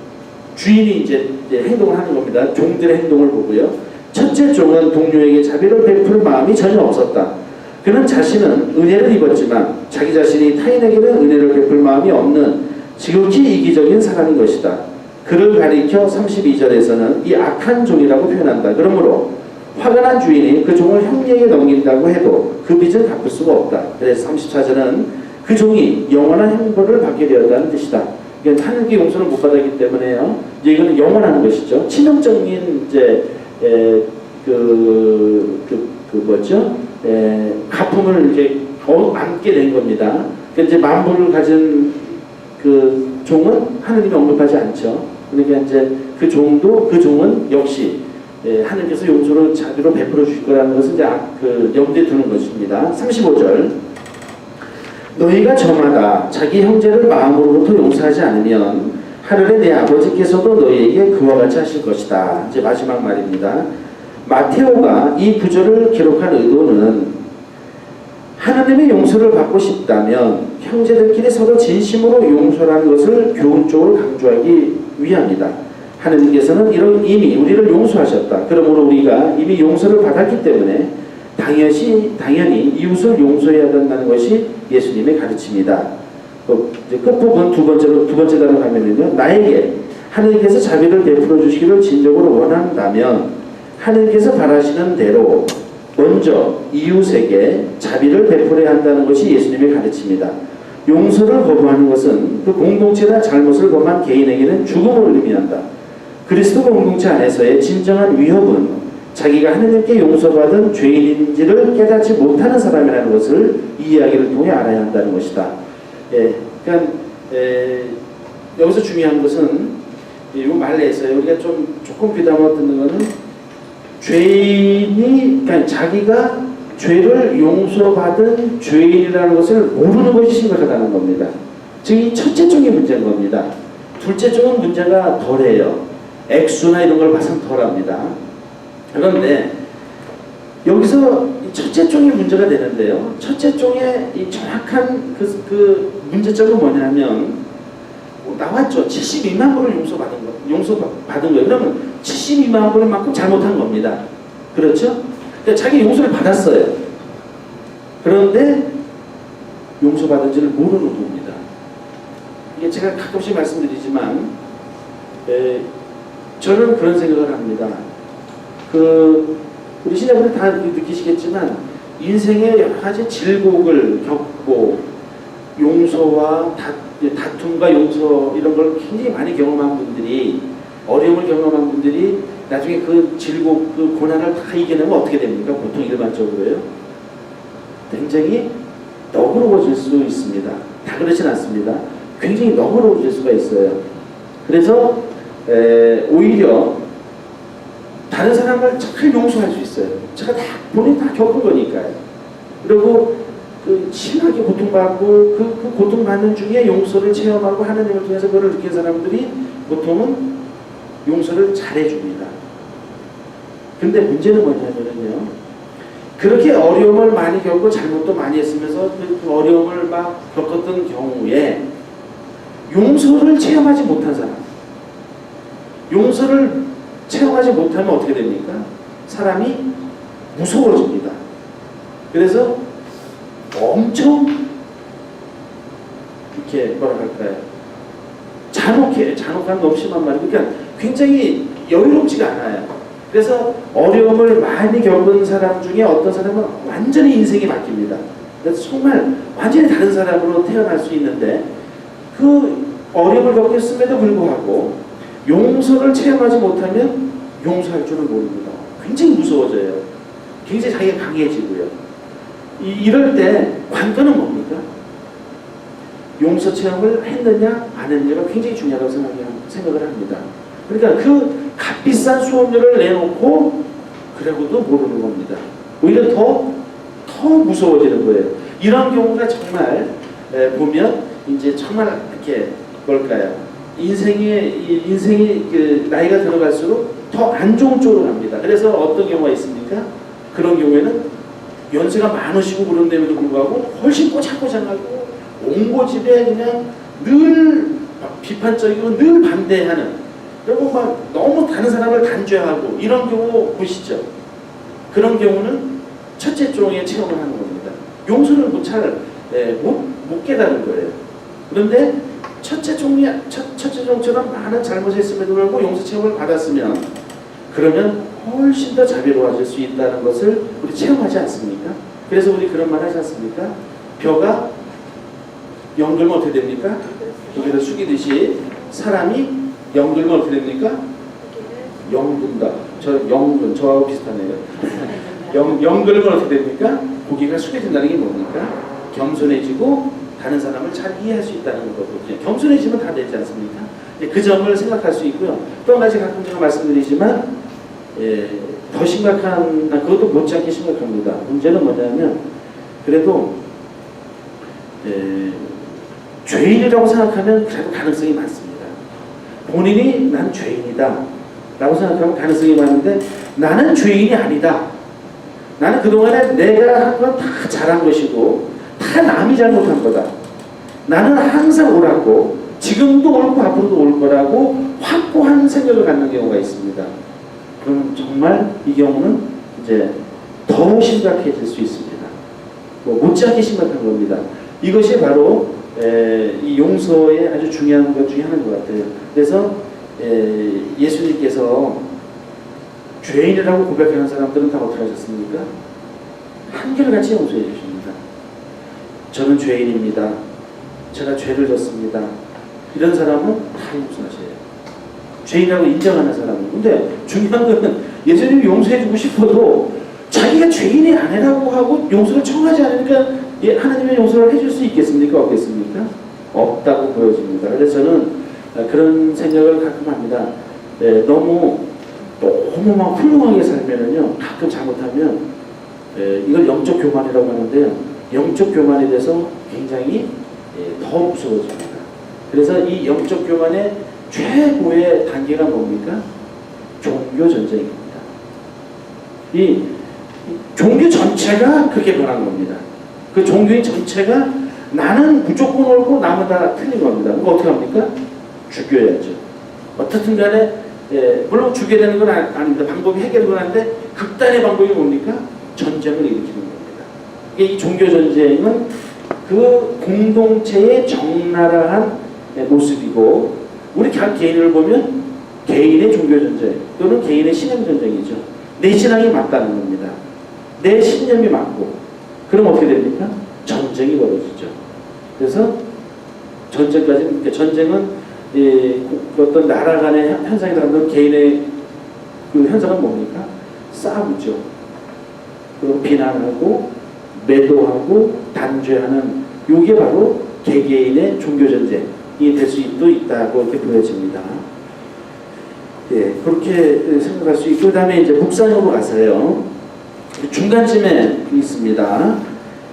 A: 주인이 이제 행동을 하는 겁니다. 종들의 행동을 보고요. 첫째 종은 동료에게 자비를 베풀 마음이 전혀 없었다. 그는 자신은 은혜를 입었지만 자기 자신이 타인에게는 은혜를 베풀 마음이 없는 지극히 이기적인 사람인 것이다. 그를 가리켜 32절에서는 이 악한 종이라고 표현한다. 그러므로 화가 난 주인이 그 종을 형리에게 넘긴다고 해도 그 빚을 갚을 수가 없다. 그래서 34절은 그 종이 영원한 형벌을 받게 되었다는 뜻이다. 이건 하늘의 용서를 못 받았기 때문에요. 이제 이거는 영원한 것이죠. 치명적인 이제 가품을 이제 안게 된 겁니다. 그러니까 이제 만불을 가진 그 종은 하느님이 언급하지 않죠. 그러니까 이제 그 종은 역시 하느님께서 용서를 자비로 베풀어 주실 거라는 것을 이제 염두에 두는 것입니다. 35절. 너희가 저마다 자기 형제를 마음으로부터 용서하지 않으면 하늘의 내 아버지께서도 너희에게 그와 같이 하실 것이다. 이제 마지막 말입니다. 마테오가 이 구절을 기록한 의도는 하나님의 용서를 받고 싶다면 형제들끼리 서로 진심으로 용서라는 것을 교훈적으로 강조하기 위함이다. 하나님께서는 이미 우리를 용서하셨다. 그러므로 우리가 이미 용서를 받았기 때문에 당연히 이웃을 용서해야 된다는 것이 예수님의 가르침이다. 이제 끝부분 두 번째 단어 가면은요. 나에게 하나님께서 자비를 베풀어 주시기를 진정으로 원한다면 하나님께서 바라시는 대로 먼저 이웃에게 자비를 베풀어야 한다는 것이 예수님의 가르침이다. 용서를 거부하는 것은 그 공동체나 잘못을 범한 개인에게는 죽음을 의미한다. 그리스도 공동체 안에서의 진정한 위협은 자기가 하느님께 용서받은 죄인인지를 깨닫지 못하는 사람이라는 것을 이 이야기를 통해 알아야 한다는 것이다. 그러니까 여기서 중요한 것은 이 말레에서요. 우리가 조금 귀담아 듣는 것은 그러니까 자기가 죄를 용서받은 죄인이라는 것을 모르는 것이 심각하다는 겁니다. 즉 이 첫째 쪽이 문제인 겁니다. 둘째 쪽은 문제가 덜해요. 액수나 이런 걸 봐서는 덜합니다. 그런데 여기서 첫째 쪽이 문제가 되는데요. 첫째 쪽의 이 정확한 그 문제점은 뭐냐면 나왔죠. 72만 불을 용서받은 거예요. 그러면 72만 불만큼 잘못한 겁니다. 그렇죠? 그러니까 자기 용서를 받았어요. 그런데 용서받은지를 모르는 겁니다. 이게 제가 가끔씩 말씀드리지만 저는 그런 생각을 합니다. 우리 신자분들 다 느끼시겠지만 인생의 여러 가지 질곡을 겪고 용서와 다툼과 용서 이런 걸 굉장히 많이 경험한 분들이 어려움을 경험한 분들이 나중에 그 질곡, 그 고난을 다 이겨내면 어떻게 됩니까? 보통 일반적으로요. 굉장히 너그러워질 수 있습니다. 다 그렇진 않습니다. 굉장히 너그러워질 수가 있어요. 그래서 오히려 다른 사람을 잘 용서할 수 있어요. 제가 본인이 다 겪은 거니까요. 그리고 심하게 고통받고 그 고통받는 중에 용서를 체험하고 하나님을 통해서 그걸 느낀 사람들이 보통은 용서를 잘해줍니다. 근데 문제는 뭐냐면요. 그렇게 어려움을 많이 겪고 잘못도 많이 했으면서 그 어려움을 막 겪었던 경우에 용서를 체험하지 못한 사람, 용서를 체험하지 못하면 어떻게 됩니까? 사람이 무서워집니다. 그래서 엄청 이렇게 뭐라 할까요? 잔혹한 너무 심한 말이에요. 그러니까 굉장히 여유롭지가 않아요. 그래서 어려움을 많이 겪은 사람 중에 어떤 사람은 완전히 인생이 바뀝니다. 그래서 정말 완전히 다른 사람으로 태어날 수 있는데 그 어려움을 겪었음에도 불구하고 용서를 체험하지 못하면 용서할 줄은 모릅니다. 굉장히 무서워져요. 굉장히 자기가 강해지고요. 이럴 때 관건은 뭡니까? 용서 체험을 했느냐 안 했느냐가 굉장히 중요하다고 생각을 합니다. 그러니까 그 값비싼 수업료를 내놓고 그러고도 모르는 겁니다. 오히려 더 무서워지는 거예요. 이런 경우가 정말 보면 이제 정말 이렇게 뭘까요? 인생이 그 나이가 들어갈수록 더 안 좋은 쪽으로 갑니다. 그래서 어떤 경우가 있습니까? 그런 경우에는 연세가 많으시고 그런데도 불구하고 훨씬 꼬장꼬장하고 온 고집에 그냥 늘 비판적이고 늘 반대하는, 그리고 막 너무 다른 사람을 단죄하고 이런 경우 보시죠. 그런 경우는 첫째 종의 체험을 하는 겁니다. 용서를 못 깨달은 거예요. 그런데 첫째 종처럼 많은 잘못을 했음에도 불구하고 용서 체험을 받았으면 그러면 훨씬 더 자비로워질 수 있다는 것을 우리 체험하지 않습니까? 그래서 우리 그런 말 하지 않습니까? 벼가 연글면 어떻게 됩니까? 여기다 숙이듯이 사람이 연글면 어떻게 됩니까? 연근다. 저하고 비슷하네요. 연글면 어떻게 됩니까? 고개가 숙여진다는 게 뭡니까? 겸손해지고 다른 사람을 잘 이해할 수 있다는 거거든요. 겸손해지면 다 되지 않습니까? 그 점을 생각할 수 있고요. 또 한 가지 가끔 제가 말씀드리지만 더 심각한, 그것도 못지않게 심각합니다. 문제는 뭐냐면 그래도 죄인이라고 생각하면 그래도 가능성이 많습니다. 본인이 난 죄인이다 라고 생각하면 가능성이 많은데 나는 죄인이 아니다. 나는 그동안에 내가 한 건 다 잘한 것이고 다 남이 잘못한 거다. 나는 항상 옳았고 지금도 옳고 앞으로도 올 거라고 확고한 생각을 갖는 경우가 있습니다. 그럼 정말 이 경우는 이제 더 심각해질 수 있습니다. 못지않게 심각한 겁니다. 이것이 바로 이 용서의 아주 중요한 것 중에 하나인 것 같아요. 그래서 예수님께서 죄인이라고 고백하는 사람들은 다 어떻게 하셨습니까? 한결같이 용서해 주십니다. 저는 죄인입니다. 제가 죄를 졌습니다. 이런 사람은 다 용서하셔요. 죄인이라고 인정하는 사람은. 근데 중요한 것은 예수님이 용서해주고 싶어도 자기가 죄인이 아니라고 하고 용서를 청하지 않으니까 하나님의 용서를 해줄 수 있겠습니까? 없겠습니까? 없다고 보여집니다. 그래서 저는 그런 생각을 가끔 합니다. 너무 막 훌륭하게 살면은요, 가끔 잘못하면 이걸 영적 교만이라고 하는데요, 영적 교만에 대해서 굉장히 더 무서워집니다. 그래서 이 영적 교만의 최고의 단계가 뭡니까? 종교 전쟁입니다. 이 종교 전체가 그렇게 변한 겁니다. 그 종교인 전체가 나는 무조건 옳고 남은 다 틀린 겁니다. 그거 어떻게 합니까? 죽여야죠. 어떻든 간에 물론 죽여야 되는 건 아닙니다. 방법이 해결은 한데 극단의 방법이 뭡니까? 전쟁을 일으키는 겁니다. 이 종교 전쟁은 그 공동체의 적나라한 모습이고, 우리 각 개인을 보면 개인의 종교 전쟁 또는 개인의 신앙 전쟁이죠. 내 신앙이 맞다는 겁니다. 내 신념이 맞고, 그럼 어떻게 됩니까? 전쟁이 벌어지죠. 그래서 전쟁은 어떤 나라 간의 현상이라는 건 개인의 그 현상은 뭡니까? 싸우죠. 그리고 비난하고 매도하고 단죄하는, 이게 바로 개개인의 종교 전쟁이 될 수도 있다고 이렇게 보여집니다. 그렇게 생각할 수 있고, 그 다음에 이제 묵상으로 가서요. 중간쯤에 있습니다.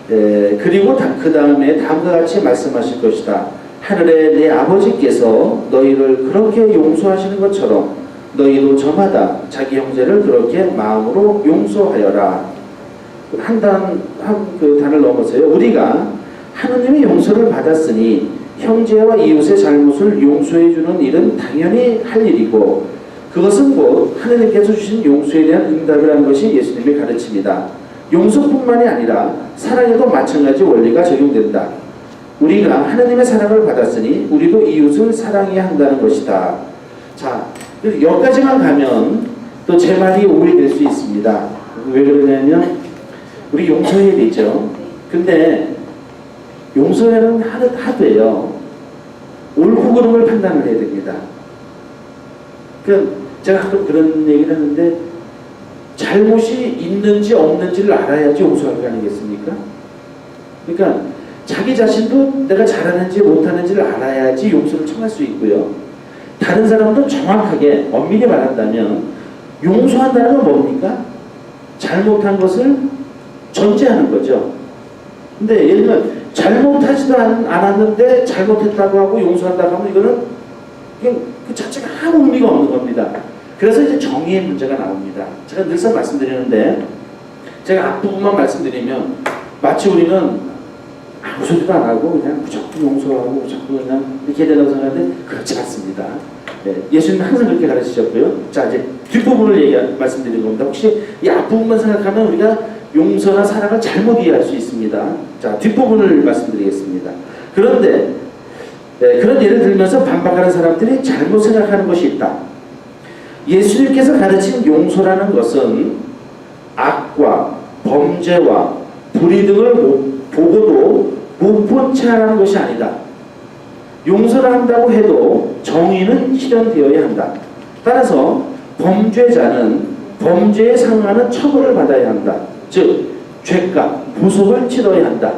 A: 그리고 그 다음에 다음과 같이 말씀하실 것이다. 하늘의 내 아버지께서 너희를 그렇게 용서하시는 것처럼 너희도 저마다 자기 형제를 그렇게 마음으로 용서하여라. 그 단을 넘어서요. 우리가 하느님의 용서를 받았으니 형제와 이웃의 잘못을 용서해 주는 일은 당연히 할 일이고, 그것은 곧 하느님께서 주신 용서에 대한 응답이라는 것이 예수님의 가르침이다. 용서뿐만이 아니라 사랑에도 마찬가지 원리가 적용된다. 우리가 하느님의 사랑을 받았으니 우리도 이웃을 사랑해야 한다는 것이다. 자, 여기까지만 가면 또 제 말이 오해될 수 있습니다. 왜 그러냐면 우리 용서해야 되죠. 근데 용서는 하되요. 옳고 그름을 판단을 해야 됩니다. 그러니까 제가 가끔 그런 얘기를 하는데 잘못이 있는지 없는지를 알아야지 용서할 거 아니겠습니까? 그러니까 자기 자신도 내가 잘하는지 못하는지를 알아야지 용서를 청할 수 있고요. 다른 사람도 정확하게 엄밀히 말한다면 용서한다는 건 뭡니까? 잘못한 것을 전제하는 거죠. 근데 예를 들면 잘못하지도 않았는데 잘못했다고 하고 용서한다고 하면 이거는 그냥 그 자체가 아무 의미가 없는 겁니다. 그래서 이제 정의의 문제가 나옵니다. 제가 늘상 말씀드리는데 제가 앞부분만 말씀드리면 마치 우리는 아무 소리도 안 하고 그냥 무조건 용서하고 무조건 그냥 이렇게 된다고 생각하는데 그렇지 않습니다. 네, 예수님은 항상 그렇게 가르치셨고요. 자, 이제 뒷부분을 말씀드리는 겁니다. 혹시 이 앞부분만 생각하면 우리가 용서나 사랑을 잘못 이해할 수 있습니다. 자, 뒷부분을 말씀드리겠습니다. 그런데 그런 예를 들면서 반박하는 사람들이 잘못 생각하는 것이 있다. 예수님께서 가르친 용서라는 것은 악과 범죄와 불의 등을 보고도 못 본 채 하는 것이 아니다. 용서를 한다고 해도 정의는 실현되어야 한다. 따라서 범죄자는 범죄에 상응하는 처벌을 받아야 한다. 즉 죄값, 보석을 치러야 한다.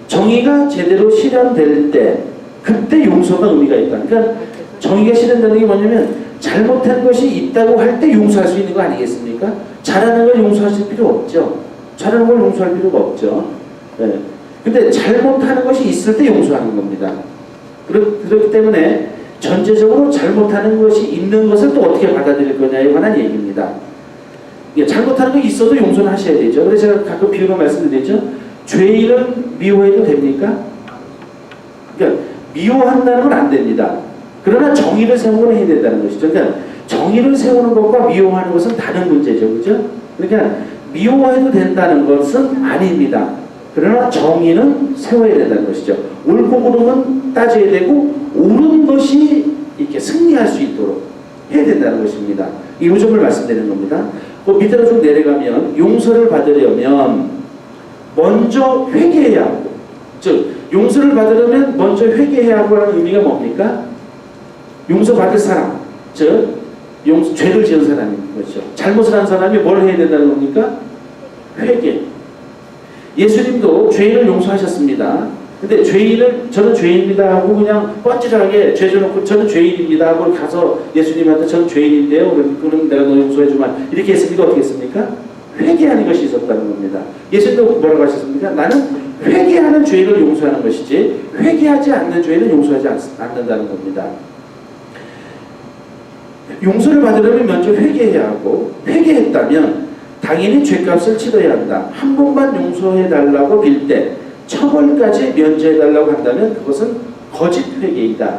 A: 정의가 제대로 실현될 때 그때 용서가 의미가 있다. 그러니까 정의가 실현되는 게 뭐냐면 잘못한 것이 있다고 할 때 용서할 수 있는 거 아니겠습니까? 잘하는 걸 용서하실 필요 없죠. 잘하는 걸 용서할 필요가 없죠. 네. 근데 잘못하는 것이 있을 때 용서하는 겁니다. 그렇기 때문에 전체적으로 잘못하는 것이 있는 것을 또 어떻게 받아들일 거냐에 관한 얘기입니다. 잘못하는 거 있어도 용서는 하셔야 되죠. 그래서 제가 가끔 비유로 말씀드리죠. 죄인은 미워해도 됩니까? 그러니까 미워한다는 건 안 됩니다. 그러나 정의를 세우는 해야 된다는 것이죠. 그러니까 정의를 세우는 것과 미워하는 것은 다른 문제죠. 그죠? 그러니까 미워해도 된다는 것은 아닙니다. 그러나 정의는 세워야 된다는 것이죠. 옳고 그름은 따져야 되고 옳은 것이 이렇게 승리할 수 있도록 해야 된다는 것입니다. 이 요점을 말씀드리는 겁니다. 그 밑으로 좀 내려가면 용서를 받으려면 먼저 회개해야 하고, 즉 용서를 받으려면 먼저 회개해야 하고 하는 의미가 뭡니까? 용서받을 사람, 즉 죄를 지은 사람인 거죠. 잘못을 한 사람이 뭘 해야 된다는 겁니까? 회개. 예수님도 죄인을 용서하셨습니다. 근데 죄인을 저는 죄인입니다 하고 그냥 뻔질하게 죄 져놓고 저는 죄인입니다 하고 가서 예수님한테 저는 죄인인데요. 그럼 내가 너 용서해주마. 이렇게 했습니까? 어떻게 했습니까? 회개하는 것이 있었다는 겁니다. 예수님도 뭐라고 하셨습니까? 나는 회개하는 죄인을 용서하는 것이지 회개하지 않는 죄인은 용서하지 않는다는 겁니다. 용서를 받으려면 먼저 회개해야 하고 회개했다면 당연히 죄값을 치러야 한다. 한 번만 용서해달라고 빌 때 처벌까지 면제해달라고 한다면 그것은 거짓 회개이다.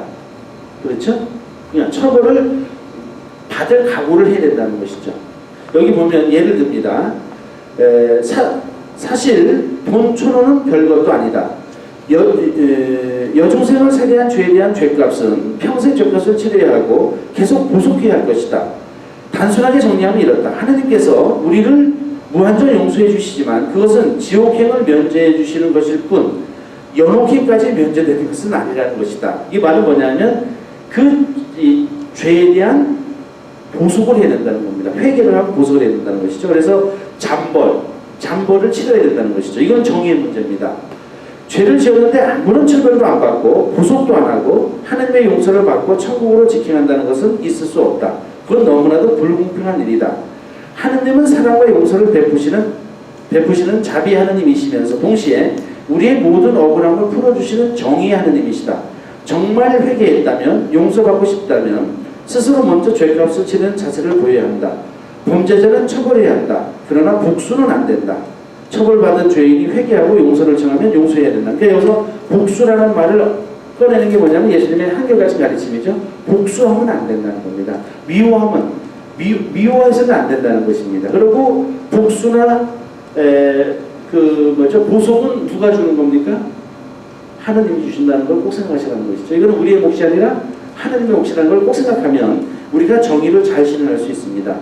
A: 그렇죠? 그냥 처벌을 받을 각오를 해야 된다는 것이죠. 여기 보면 예를 듭니다. 사실 돈 1,000원은 별것도 아니다. 여중생을 살해한 죄에 대한 죄값은 평생 죄값을 치러야 하고 계속 보속해야 할 것이다. 단순하게 정리하면 이렇다. 하느님께서 우리를 무한정 용서해 주시지만 그것은 지옥행을 면제해 주시는 것일 뿐 연옥행까지 면제되는 것은 아니라는 것이다. 이 말은 뭐냐면 이 죄에 대한 보속을 해야 된다는 겁니다. 회개를 하고 보속을 해야 된다는 것이죠. 그래서 잠벌을 치러야 된다는 것이죠. 이건 정의의 문제입니다. 죄를 지었는데 아무런 처벌도 안 받고 보속도 안 하고 하나님의 용서를 받고 천국으로 직행한다는 것은 있을 수 없다. 그건 너무나도 불공평한 일이다. 하느님은 사랑과 용서를 베푸시는 자비 하느님이시면서 동시에 우리의 모든 억울함을 풀어주시는 정의의 하느님이시다. 정말 회개했다면 용서받고 싶다면 스스로 먼저 죄값을 치는 자세를 보여야 한다. 범죄자는 처벌해야 한다. 그러나 복수는 안 된다. 처벌받은 죄인이 회개하고 용서를 청하면 용서해야 된다. 그러니까 여기서 복수라는 말을 꺼내는 게 뭐냐면 예수님의 한결같은 가르침이죠. 복수하면 안 된다는 겁니다. 미워해서는 안 된다는 것입니다. 그리고 복수나 보속은 누가 주는 겁니까? 하느님이 주신다는 걸 꼭 생각하시라는 것이죠. 이거는 우리의 몫이 아니라 하느님의 몫이라는 걸 꼭 생각하면 우리가 정의를 잘 실현할 수 있습니다.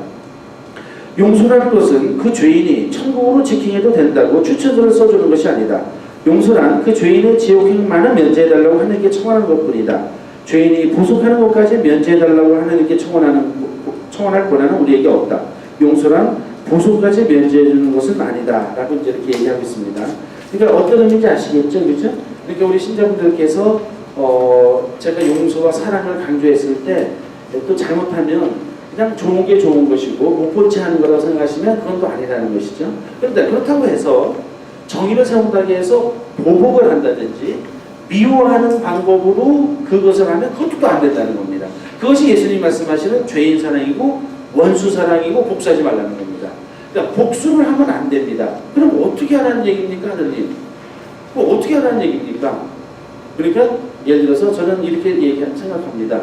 A: 용서라는 것은 그 죄인이 천국으로 직행해도 된다고 추천서를 써주는 것이 아니다. 용서란 그 죄인의 지옥행만은 면제해달라고 하나님께 청원하는 것뿐이다. 죄인이 보석하는 것까지 면제해달라고 하나님께 청원할 권한은 우리에게 없다. 용서란 보석까지 면제해주는 것은 아니다. 라고 이제 이렇게 얘기하고 있습니다. 그러니까 어떤 의미인지 아시겠죠? 그렇죠? 그러니까 우리 신자분들께서 제가 용서와 사랑을 강조했을 때 또 잘못하면 그냥 좋은 게 좋은 것이고 못 본 채 하는 거라고 생각하시면 그건 또 아니라는 것이죠. 그런데 그렇다고 해서 정의를 세운다고 해서 보복을 한다든지 미워하는 방법으로 그것을 하면 그것도 또 안 된다는 겁니다. 그것이 예수님 말씀하시는 죄인 사랑이고 원수 사랑이고 복수하지 말라는 겁니다. 그러니까 복수를 하면 안 됩니다. 그럼 어떻게 하라는 얘기입니까, 하느님? 어떻게 하라는 얘기입니까? 그러니까 예를 들어서 저는 이렇게 생각합니다.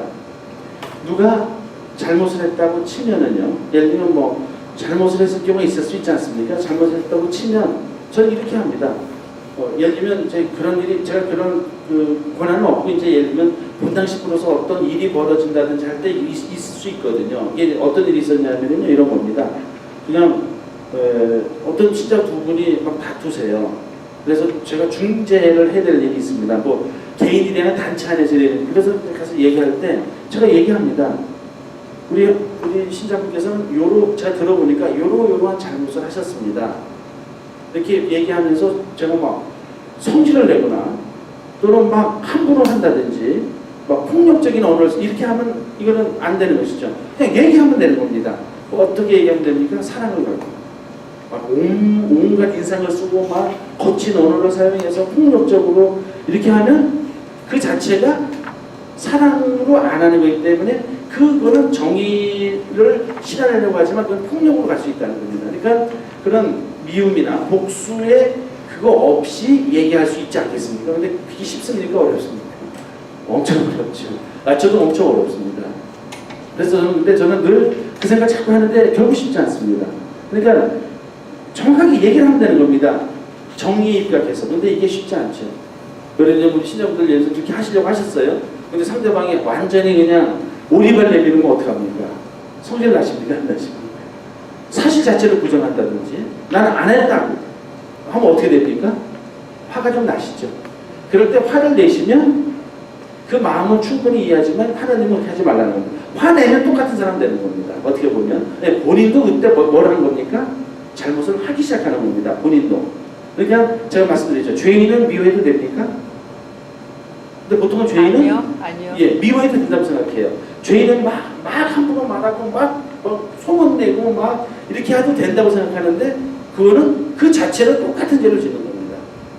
A: 누가 잘못을 했다고 치면은요, 예를 들면 뭐 잘못을 했을 경우가 있을 수 있지 않습니까? 잘못을 했다고 치면 저는 이렇게 합니다. 예를 들면 제가 그런 그 권한은 없고 이제 예를 들면 본당 식구로서 어떤 일이 벌어진다든지 할 때 있을 수 있거든요. 이게 어떤 일이 있었냐면요, 이런 겁니다. 그냥 어떤 친자 두 분이 막 다투세요. 그래서 제가 중재를 해야 될 일이 있습니다. 뭐 개인이나 단체 안에서 그래서 가서 얘기할 때 제가 얘기합니다. 우리 신자분께서는 제가 들어보니까 요러한 잘못을 하셨습니다. 이렇게 얘기하면서 제가 막 성질을 내거나 또는 막 함부로 한다든지 막 폭력적인 언어를 이렇게 하면 이거는 안 되는 것이죠. 그냥 얘기하면 되는 겁니다. 어떻게 얘기하면 됩니까? 사랑을 갖고 막 온갖 인상을 쓰고 막 거친 언어를 사용해서 폭력적으로 이렇게 하면 그 자체가 사랑으로 안 하는 거기 때문에 그거는 정의를 실현하려고 하지만 그건 폭력으로 갈 수 있다는 겁니다. 그러니까 그런 미움이나 복수에 그거 없이 얘기할 수 있지 않겠습니까? 근데 그게 쉽습니까? 어렵습니까? 엄청 어렵죠. 저도 엄청 어렵습니다. 그래서 저는 늘 그 생각 자꾸 하는데 결국 쉽지 않습니다. 그러니까 정확하게 얘기를 하면 되는 겁니다. 정의에 입각해서. 근데 이게 쉽지 않죠. 그래서 우리 신자분들 예를 들어서 그렇게 하시려고 하셨어요. 근데 상대방이 완전히 그냥 오리발 내리는 거 어떡합니까? 성질 나십니까? 안 나십니까? 사실 자체를 부정한다든지 나는 안 했다고 하면 어떻게 됩니까? 화가 좀 나시죠. 그럴 때 화를 내시면 그 마음은 충분히 이해하지만 하나님은 그렇게 하지 말라는 겁니다. 화내면 똑같은 사람 되는 겁니다. 어떻게 보면 본인도 그때 뭘 한 겁니까? 잘못을 하기 시작하는 겁니다. 본인도. 그러니까 제가 말씀드렸죠. 죄인은 미워해도 됩니까? 근데 보통은 죄인은
B: 아니요.
A: 예, 미워해도 된다고 생각해요. 죄인은 막 함부로 말하고 막 소문내고 막 이렇게 해도 된다고 생각하는데 그거는 그 자체로 똑같은 죄를 짓는 겁니다.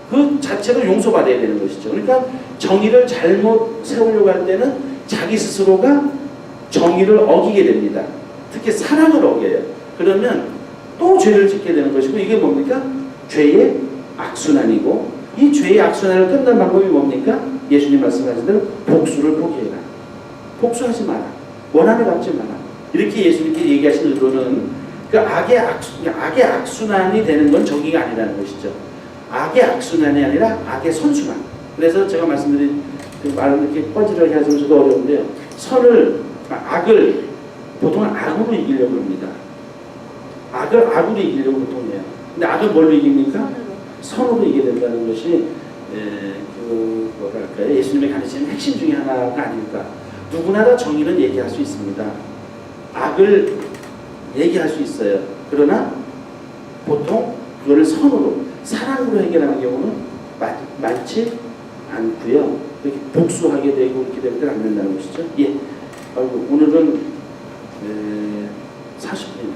A: 그 자체로 용서받아야 되는 것이죠. 그러니까 정의를 잘못 세우려고 할 때는 자기 스스로가 정의를 어기게 됩니다. 특히 사랑을 어겨요. 그러면 또 죄를 짓게 되는 것이고 이게 뭡니까? 죄의 악순환이고 이 죄의 악순환을 끊는 방법이 뭡니까? 예수님 말씀하신 대로 복수를 포기해라. 복수하지 마라. 원한을 갚지 마라. 이렇게 예수님께 얘기하신 의도는 그 악의 악순환이 되는 건 정의가 아니라는 것이죠. 악의 악순환이 아니라 악의 선순환. 그래서 제가 말씀드린 그 말을 이렇게 뻔질하게 하시면 저도 어려운데요. 악을 보통은 악으로 이기려고 합니다. 악을 악으로 이기려고 보통 해요. 근데 악을 뭘로 이깁니까? 선으로 이기게 된다는 것이 뭐랄까요? 예수님의 가르치는 핵심 중에 하나가 아닐까. 누구나 다 정의는 얘기할 수 있습니다. 악을 얘기할 수 있어요. 그러나 보통 그거를 선으로, 사랑으로 해결하는 경우는 많지 않고요. 이렇게 복수하게 되고 이렇게 되면 안 된다는 것이죠. 예. 오늘은 40분.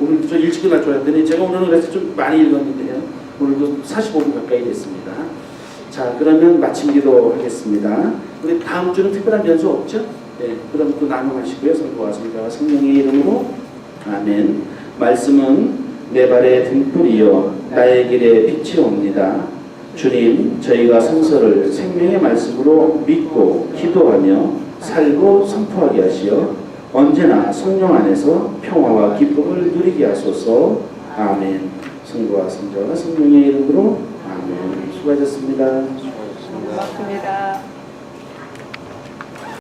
A: 오늘 저 일찍 끝날 줄 알았더니 제가 오늘은 그래서 좀 많이 읽었는데요. 오늘도 45분 가까이 됐습니다. 자, 그러면 마침 기도하겠습니다. 우리 다음 주는 특별한 변수 없죠? 네, 그럼 또 나눠가시고요. 성부와 성자와 성령의 이름으로 아멘. 말씀은 내 발의 등불이요 나의 길에 빛이 옵니다. 주님, 저희가 성서를 생명의 말씀으로 믿고 기도하며 살고 선포하게 하시어 언제나 성령 안에서 평화와 기쁨을 누리게 하소서. 아멘. 성부와 성자와 성령의 이름으로 아멘. 수고하셨습니다.
B: 고맙습니다.